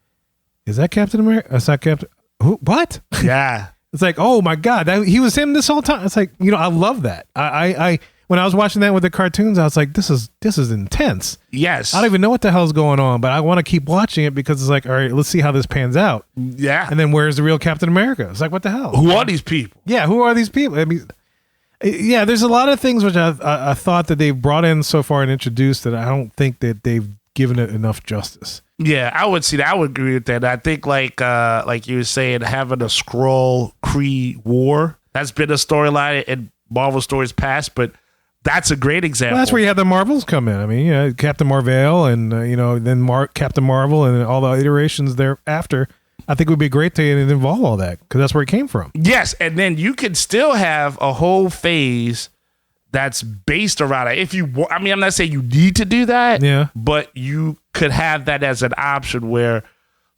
Speaker 2: is that Captain America? Is that Captain? Who? What?
Speaker 7: Yeah.
Speaker 2: It's like, oh my God, he was him this whole time. It's like, I love that. I when I was watching that with the cartoons, I was like, this is intense.
Speaker 7: Yes.
Speaker 2: I don't even know what the hell's going on, but I want to keep watching it because it's like, all right, let's see how this pans out.
Speaker 7: Yeah.
Speaker 2: And then where's the real Captain America? It's like, what the hell?
Speaker 7: Who are these people?
Speaker 2: Yeah, who are these people? I mean, yeah, there's a lot of things which I thought that they've brought in so far and introduced that I don't think that they've given it enough justice.
Speaker 7: Yeah, I would see that. I would agree with that. I think like you were saying, having a Skrull Kree war, that's been a storyline in Marvel stories past, but that's a great example.
Speaker 2: Well, that's where you have the Marvels come in. I mean, Captain Marvel and then Captain Marvel and all the iterations thereafter. I think it would be great to involve all that because that's where it came from.
Speaker 7: Yes, and then you could still have a whole phase that's based around it. If you, I mean, I'm not saying you need to do that, but you could have that as an option where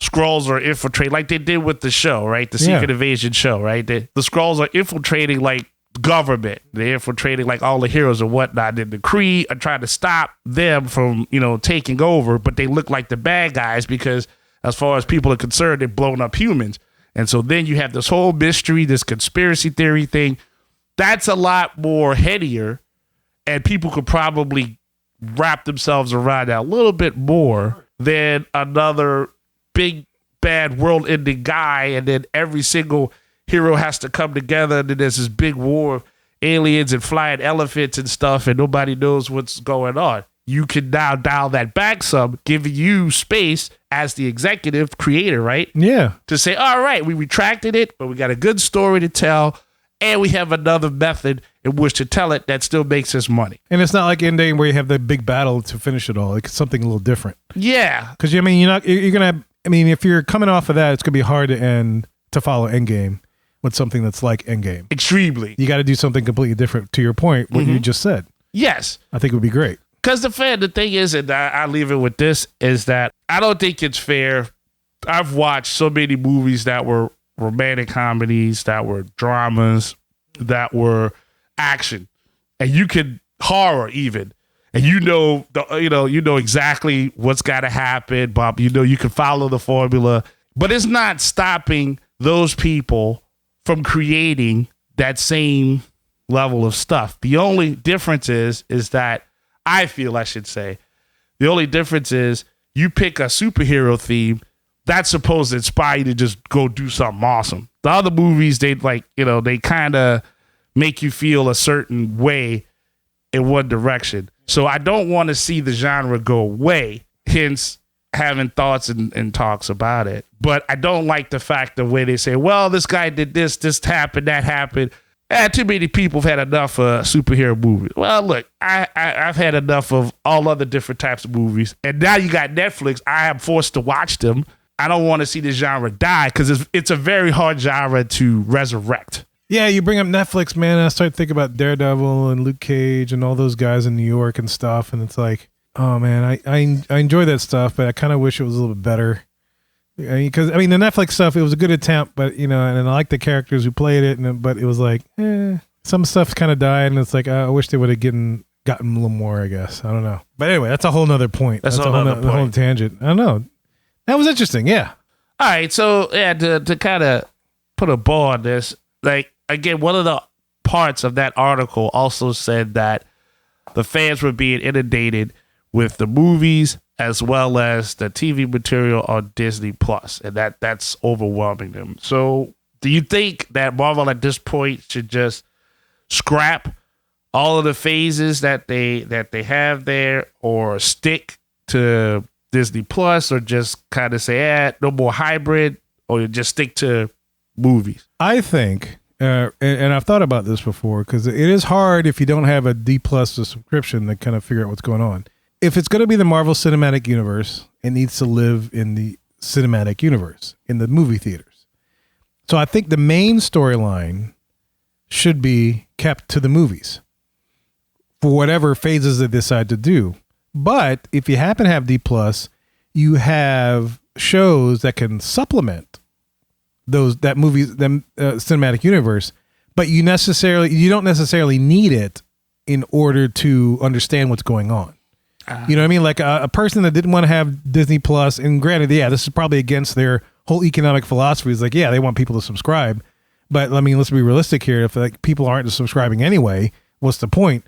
Speaker 7: Skrulls are infiltrating, like they did with the show, right? The Secret Invasion show, right? The Skrulls are infiltrating like government. They're infiltrating like all the heroes and whatnot. And the Kree are trying to stop them from, taking over, but they look like the bad guys because as far as people are concerned, they've blown up humans. And so then you have this whole mystery, this conspiracy theory thing. That's a lot more headier, and people could probably wrap themselves around that a little bit more than another big, bad, world-ending guy, and then every single hero has to come together, and then there's this big war of aliens and flying elephants and stuff, and nobody knows what's going on. you can now dial that back some, giving you space as the executive creator, right?
Speaker 2: Yeah.
Speaker 7: To say, all right, we retracted it, but we got a good story to tell, and we have another method in which to tell it that still makes us money.
Speaker 2: And it's not like Endgame where you have the big battle to finish it all. It's something a little different.
Speaker 7: Yeah.
Speaker 2: Because, I mean, you're going to, I mean, if you're coming off of that, it's going to be hard to follow Endgame with something that's like Endgame.
Speaker 7: Extremely.
Speaker 2: You got to do something completely different, to your point, what you just said.
Speaker 7: Yes.
Speaker 2: I think it would be great.
Speaker 7: Because the thing is, and I leave it with this, is that I don't think it's fair. I've watched so many movies that were romantic comedies, that were dramas, that were action, and you could horror even, and you know exactly what's got to happen, Bob. You can follow the formula, but it's not stopping those people from creating that same level of stuff. The only difference is that I feel I should say the only difference is you pick a superhero theme that's supposed to inspire you to just go do something awesome. The other movies, they kind of make you feel a certain way in one direction. So I don't want to see the genre go away, hence having thoughts and talks about it. But I don't like the fact the way they say, well, this guy did this happened, that happened. Too many people have had enough superhero movies. Well, look, I've had enough of all other different types of movies. And now you got Netflix. I am forced to watch them. I don't want to see this genre die because it's a very hard genre to resurrect.
Speaker 2: Yeah, you bring up Netflix, man. And I start thinking about Daredevil and Luke Cage and all those guys in New York and stuff. And it's like, oh, man, I enjoy that stuff, but I kind of wish it was a little bit better. Because, I mean, the Netflix stuff, it was a good attempt, but, and I like the characters who played it, but it was like, some stuff kind of died, and it's like, I wish they would have gotten a little more, I guess. I don't know. But anyway, that's a whole nother point.
Speaker 7: That's a whole
Speaker 2: tangent. I don't know. That was interesting, yeah.
Speaker 7: All right, so, yeah, to kind of put a bow on this, like, again, one of the parts of that article also said that the fans were being inundated with the movies as well as the TV material on Disney Plus, and that's overwhelming them. So, do you think that Marvel at this point should just scrap all of the phases that they have there, or stick to Disney Plus, or just kind of say, no more hybrid, or just stick to movies?
Speaker 2: I think, and I've thought about this before, because it is hard if you don't have a D Plus subscription to kind of figure out what's going on. If it's going to be the Marvel Cinematic Universe, it needs to live in the cinematic universe, in the movie theaters. So I think the main storyline should be kept to the movies for whatever phases they decide to do. But if you happen to have D Plus, you have shows that can supplement that cinematic universe, but you don't necessarily need it in order to understand what's going on. You know what I mean? Like a person that didn't want to have Disney Plus, and granted, yeah, this is probably against their whole economic philosophy. Is like, yeah, they want people to subscribe, but I mean, let's be realistic here. If like people aren't subscribing anyway, what's the point?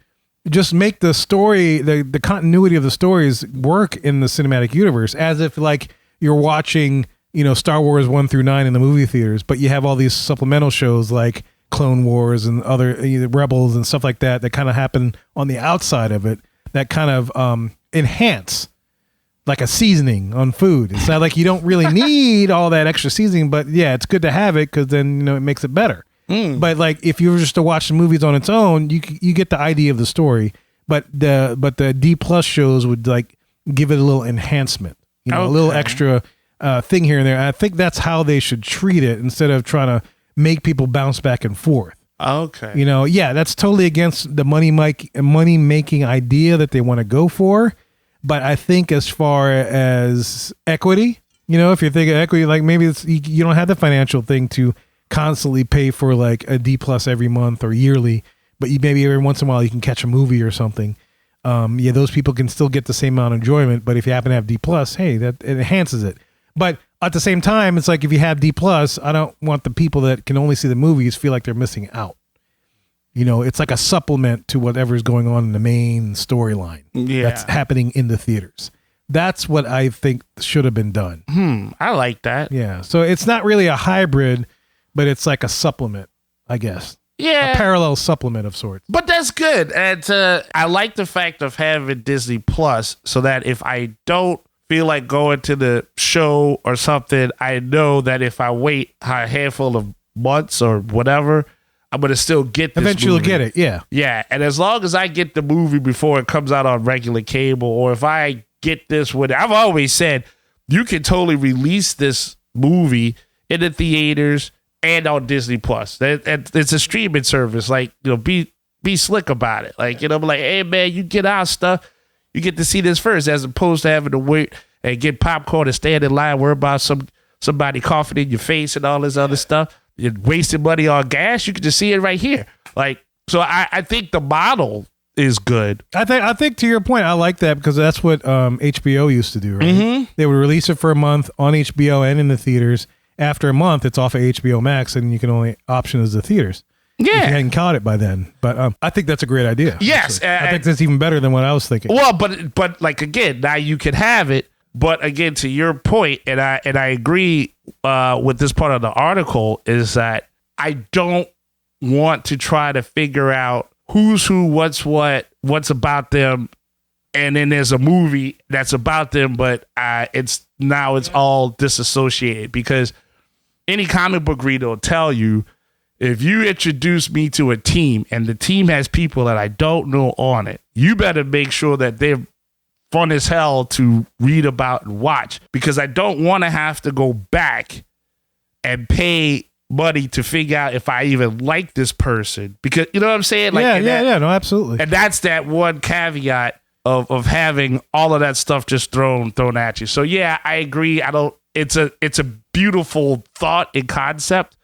Speaker 2: Just make the story, the continuity of the stories work in the cinematic universe, as if like you're watching, Star Wars 1 through 9 in the movie theaters, but you have all these supplemental shows like Clone Wars and other Rebels and stuff like that kind of happen on the outside of it, that kind of enhance, like a seasoning on food. It's not like you don't really need all that extra seasoning, but yeah, it's good to have it because then it makes it better. But like if you were just to watch the movies on its own, you get the idea of the story. But the D Plus shows would like give it a little enhancement, a little extra thing here and there. I think that's how they should treat it instead of trying to make people bounce back and forth.
Speaker 7: Okay.
Speaker 2: Yeah, that's totally against the money making idea that they want to go for. But I think as far as equity, if you're thinking equity, like maybe you don't have the financial thing to constantly pay for like a D Plus every month or yearly, but maybe every once in a while you can catch a movie or something. Those people can still get the same amount of enjoyment. But if you happen to have D Plus, hey, that it enhances it. But at the same time, it's like if you have D Plus, I don't want the people that can only see the movies feel like they're missing out. It's like a supplement to whatever's going on in the main storyline that's happening in the theaters. That's what I think should have been done.
Speaker 7: I like that.
Speaker 2: Yeah. So it's not really a hybrid, but it's like a supplement, I guess.
Speaker 7: Yeah.
Speaker 2: A parallel supplement of sorts.
Speaker 7: But that's good. And I like the fact of having Disney Plus so that if I don't feel like going to the show or something, I know that if I wait a handful of months or whatever, I'm going to still get this
Speaker 2: Eventually
Speaker 7: movie.
Speaker 2: you'll get it, yeah.
Speaker 7: Yeah, and as long as I get the movie before it comes out on regular cable, or if I get this with, I've always said you can totally release this movie in the theaters and on Disney Plus. It's a streaming service. Like, be slick about it. Like, like, hey man, you get our stuff, you get to see this first, as opposed to having to wait and get popcorn and stand in line, worry about somebody coughing in your face and all this other stuff. You're wasting money on gas. You can just see it right here. Like, so I think the model is good.
Speaker 2: I think to your point, I like that because that's what HBO used to do, right? Mm-hmm. They would release it for a month on HBO and in the theaters. After a month, it's off of HBO Max, and you can only option as the theaters.
Speaker 7: Yeah,
Speaker 2: if you hadn't caught it by then. But I think that's a great idea.
Speaker 7: Yes,
Speaker 2: I think that's even better than what I was thinking.
Speaker 7: Well, but like again, now you can have it. But again, to your point, and I agree with this part of the article, is that I don't want to try to figure out who's who, what's what, what's about them, and then there's a movie that's about them, but it's all disassociated, because any comic book reader will tell you, if you introduce me to a team and the team has people that I don't know on it, you better make sure that they're fun as hell to read about and watch, because I don't want to have to go back and pay money to figure out if I even like this person, because you know what I'm saying? Like,
Speaker 2: no, absolutely.
Speaker 7: And that's that one caveat of having all of that stuff just thrown at you. So yeah, I agree. It's a beautiful thought and concept,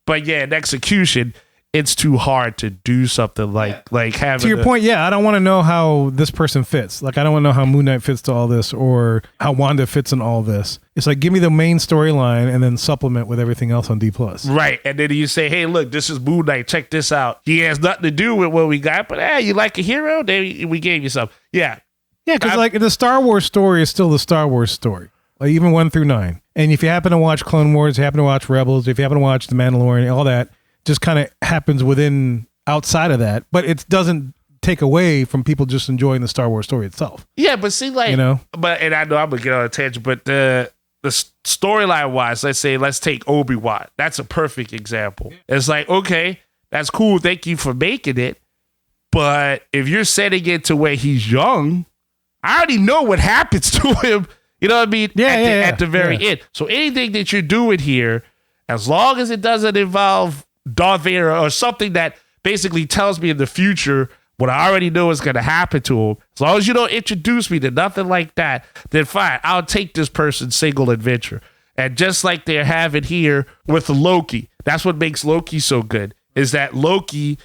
Speaker 7: but yeah, in execution, it's too hard to do something like having.
Speaker 2: To your point, I don't want to know how this person fits. Like, I don't want to know how Moon Knight fits to all this, or how Wanda fits in all this. It's like, give me the main storyline and then supplement with everything else on D+.
Speaker 7: Right, and then you say, hey, look, this is Moon Knight. Check this out. He has nothing to do with what we got, but you like a hero? Then we gave you some. Yeah.
Speaker 2: Yeah, because like the Star Wars story is still the Star Wars story. Like, even 1 through 9. And if you happen to watch Clone Wars, if you happen to watch Rebels, if you happen to watch The Mandalorian, all that just kind of happens outside of that, but it doesn't take away from people just enjoying the Star Wars story itself.
Speaker 7: Yeah, but see, like, but, and I know I'm gonna get on a tangent, but the storyline wise, let's take Obi-Wan. That's a perfect example. It's like, okay, that's cool. Thank you for making it. But if you're setting it to where he's young, I already know what happens to him. You know what I mean? At the very end. So anything that you're doing here, as long as it doesn't involve Darth Vader or something that basically tells me in the future what I already know is going to happen to him, as long as you don't introduce me to nothing like that, then fine, I'll take this person's single adventure. And just like they're having here with Loki, that's what makes Loki so good, is that Loki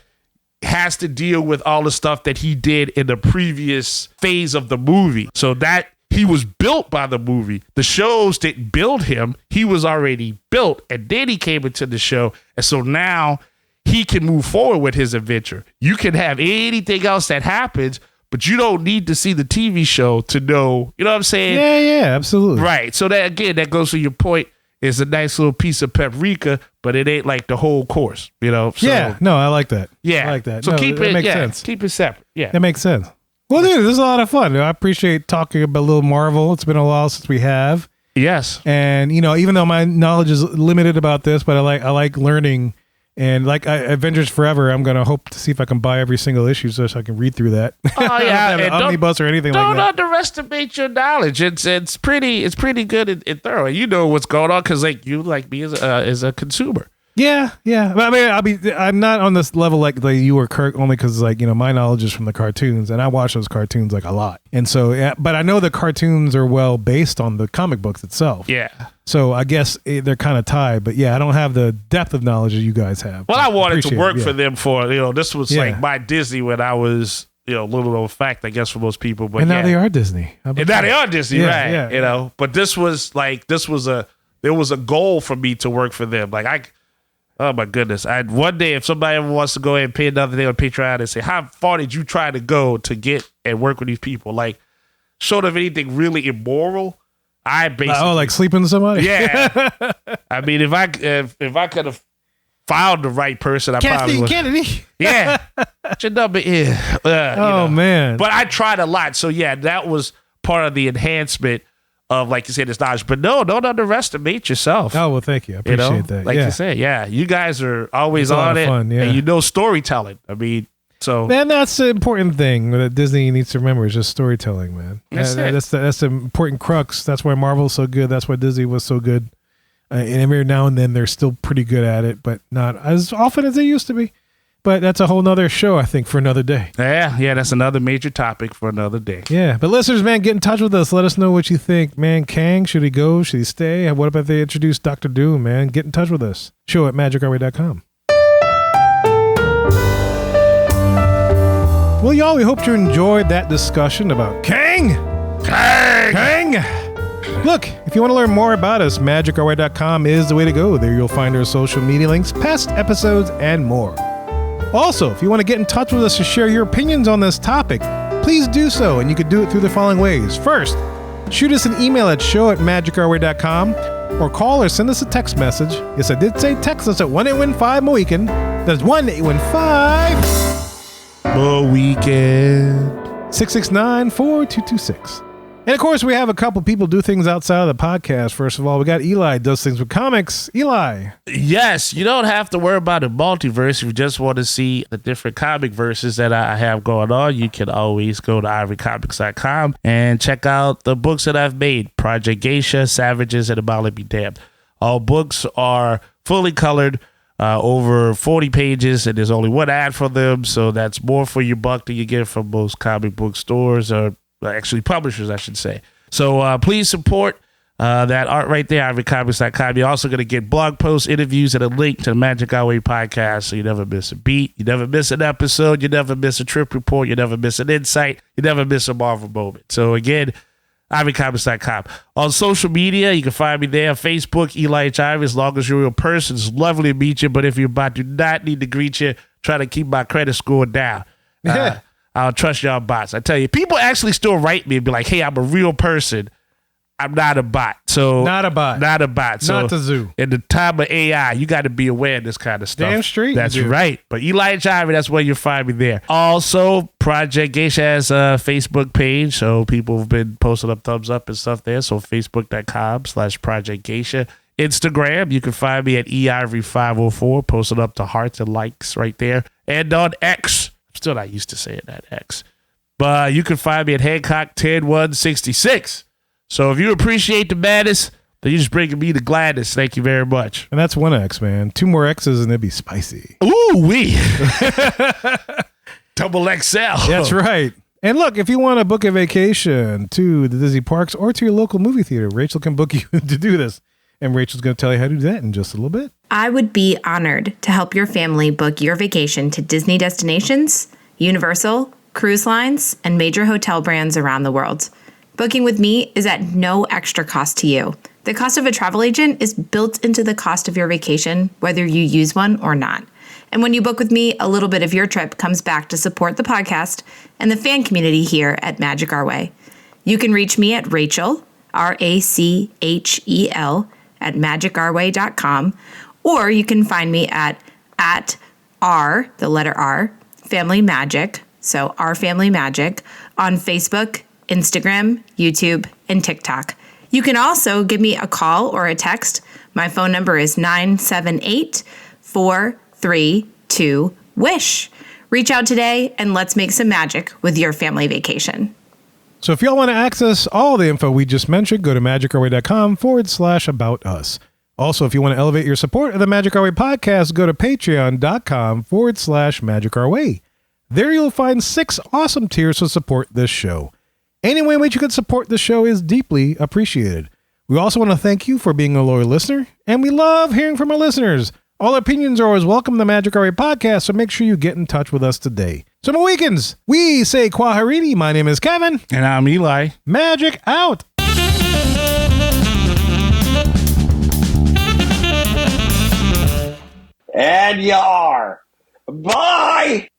Speaker 7: has to deal with all the stuff that he did in the previous phase of the movie. So that he was built by the movie. The shows didn't build him. He was already built, and then he came into the show. And so now he can move forward with his adventure. You can have anything else that happens, but you don't need to see the TV show to know. You know what I'm saying?
Speaker 2: Yeah, absolutely.
Speaker 7: Right. So that, again, that goes to your point. It's a nice little piece of paprika, but it ain't like the whole course, So,
Speaker 2: yeah, no, I like that.
Speaker 7: Yeah.
Speaker 2: I like that.
Speaker 7: So
Speaker 2: no,
Speaker 7: keep
Speaker 2: that
Speaker 7: it,
Speaker 2: makes sense.
Speaker 7: keep it separate. Yeah.
Speaker 2: That makes sense. Well, dude, this is a lot of fun. I appreciate talking about a little Marvel. It's been a while since we have.
Speaker 7: Yes.
Speaker 2: And, even though my knowledge is limited about this, but I like learning. And like Avengers Forever, I'm going to hope to see if I can buy every single issue so I can read through that.
Speaker 7: Oh, yeah.
Speaker 2: An omnibus or anything like that.
Speaker 7: Don't underestimate your knowledge. It's pretty good and thorough. You know what's going on because you like me as a consumer.
Speaker 2: Yeah. But I mean, I'm not on this level like you or Kirk, only because my knowledge is from the cartoons, and I watch those cartoons like a lot. And so, but I know the cartoons are well based on the comic books itself.
Speaker 7: Yeah.
Speaker 2: So I guess they're kind of tied, but I don't have the depth of knowledge that you guys have.
Speaker 7: Well, I wanted to work for them this was like my Disney when I was, little old fact, I guess, for most people. But
Speaker 2: now they are Disney.
Speaker 7: And now they are Disney, right? Yeah. But there was a goal for me to work for them. Like oh my goodness. One day, if somebody ever wants to go ahead and pay another thing on Patreon and say, how far did you try to go to get and work with these people? Like, short of anything really immoral, I basically...
Speaker 2: like sleeping with somebody?
Speaker 7: Yeah. I mean, if I could have found the right person, I probably
Speaker 2: Kathleen
Speaker 7: would.
Speaker 2: Kennedy.
Speaker 7: Yeah. What's your number is?
Speaker 2: Man.
Speaker 7: But I tried a lot. So, yeah, that was part of the enhancement of, like you said, this knowledge. But no, don't underestimate yourself.
Speaker 2: Oh, well, thank you. I appreciate that.
Speaker 7: Like
Speaker 2: yeah.
Speaker 7: you said, yeah. You guys are always
Speaker 2: It's a lot
Speaker 7: on
Speaker 2: of
Speaker 7: it.
Speaker 2: fun, yeah.
Speaker 7: And you know storytelling. I mean, so.
Speaker 2: Man, that's the important thing that Disney needs to remember is just storytelling, man.
Speaker 7: That's it.
Speaker 2: That's the important crux. That's why Marvel's so good. That's why Disney was so good. And every now and then they're still pretty good at it, but not as often as they used to be. But that's a whole nother show, I think, for another day.
Speaker 7: Yeah, that's another major topic for another day.
Speaker 2: Yeah, but listeners, man, get in touch with us. Let us know what you think. Man, Kang, should he go? Should he stay? What about they introduce Dr. Doom, man? Get in touch with us. Show at magicourway.com. Well, y'all, we hope you enjoyed that discussion about Kang. Look, if you want to learn more about us, magicourway.com is the way to go. There you'll find our social media links, past episodes, and more. Also, if you want to get in touch with us to share your opinions on this topic, please do so, and you can do it through the following ways. First, shoot us an email at show@magicourway.com, or call or send us a text message. Yes, I did say text us at 1-815-MOWEEKEND. That's 1-815...
Speaker 7: Weekend
Speaker 2: 669-4226. And of course, we have a couple people do things outside of the podcast. First of all, we got Eli does things with comics. Eli.
Speaker 7: Yes, you don't have to worry about a multiverse. If you just want to see the different comic verses that I have going on, you can always go to ivorycomics.com and check out the books that I've made. Project Geisha, Savages, and About to Be Damned. All books are fully colored. Over 40 pages, and there's only one ad for them, so that's more for your buck than you get from most comic book stores, or actually publishers, I should say. So please support that art right there, ivorycomics.com. You're also going to get blog posts, interviews, and a link to the Magic Our Way podcast, so you never miss a beat, you never miss an episode, you never miss a trip report, you never miss an insight, you never miss a Marvel moment. So again, ivorycomics.com. On social media, you can find me there. Facebook, Eli H. Ivy. As long as you're a real person, it's lovely to meet you. But if you're about to not need to greet you, try to keep my credit score down. I'll trust y'all bots. I tell you, people actually still write me and be like, hey, I'm a real person. I'm not a bot. So
Speaker 2: Not a bot. So not the zoo.
Speaker 7: In the time of AI, you got to be aware of this kind of stuff.
Speaker 2: Damn straight.
Speaker 7: That's
Speaker 2: you do.
Speaker 7: right. But Eli H. Ivy, that's where you'll find me there. Also, Project Geisha has a Facebook page, so people have been posting up thumbs up and stuff there. So facebook.com/Project Geisha. Instagram, you can find me at eivory504, posting up the hearts and likes right there. And on X, I'm still not used to saying that, X. But you can find me at Hancock10166. So if you appreciate the madness, then you're just bringing me the gladness. Thank you very much.
Speaker 2: And that's one X, man. 2 more X's and it'd be spicy.
Speaker 7: Ooh-wee. Double XL.
Speaker 2: That's right. And look, if you want to book a vacation to the Disney parks or to your local movie theater, Rachel can book you to do this. And Rachel's going to tell you how to do that in just a little bit.
Speaker 8: I would be honored to help your family book your vacation to Disney destinations, Universal, cruise lines, and major hotel brands around the world. Booking with me is at no extra cost to you. The cost of a travel agent is built into the cost of your vacation, whether you use one or not. And when you book with me, a little bit of your trip comes back to support the podcast and the fan community here at Magic Our Way. You can reach me at Rachel, RACHEL, at magicourway.com, or you can find me at R, the letter R, Family Magic, so Our Family Magic, on Facebook, Instagram, YouTube, and TikTok. You can also give me a call or a text. My phone number is 978-432-WISH. Reach out today and let's make some magic with your family vacation.
Speaker 2: So if y'all want to access all the info we just mentioned, go to magicourway.com/about us. Also, if you want to elevate your support of the Magic Our Way podcast, go to patreon.com/magicourway. There you'll find 6 awesome tiers to support this show. Any way in which you can support the show is deeply appreciated. We also want to thank you for being a loyal listener, and we love hearing from our listeners. All opinions are always welcome in the Magic Our Way podcast, so make sure you get in touch with us today. So, Mohicans, we say Kwaharini. My name is Kevin.
Speaker 7: And I'm Eli.
Speaker 2: Magic out.
Speaker 9: And you are. Bye!